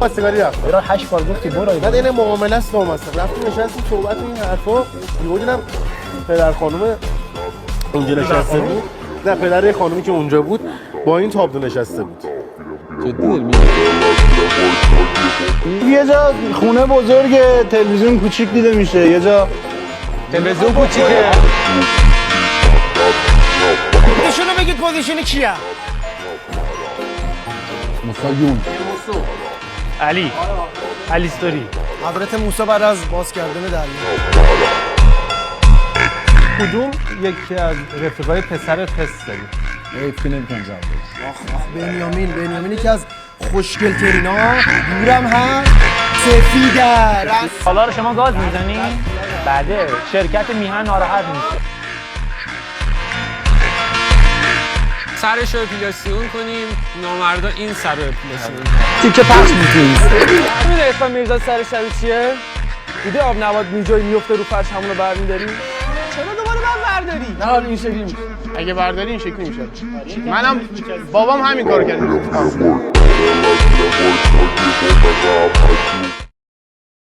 خواستگاری رفت. برای 8 بار گفتی برو. بعد این معامله است مثلا رفتیم نشستیم صحبت این حرفا یهو دیدم پدر خانم اونجا نشسته بود. نه پدر خانومی که اونجا بود با این تابلو نشسته بود. یه جا خونه بزرگ تلویزیون کوچیک دیده میشه، یه جا تلویزیون کوچیکه. نشونو بگید پوزیشن کیه؟ مصایون علی ستوری. حضرت موسی بعد از باز کردن دریا. کدوم یکی از رفیقای پسرت حس داری؟ حیف که نمی‌تونم جواب بدم. بنیامین که از خوشگل‌ترینا دورم هست سفیده. حالا رو شما گاز میزنی؟ بعده شرکت میهن ناراحت میشه. سرش رو اپیلاسیون کنیم، نامردا این سر رو اپیلاسیون تیکه پخش می‌کنی. می‌دونی اسم میرزا سر شبیه چیه؟ دیدی آب نبات جایی میفته رو فرش همونو برمی‌داری؟ چرا دوباره من برداری؟ نه حالا این شکلی میشه. اگه برداری این شکلی میشه. منم بابام همین کارو کرد.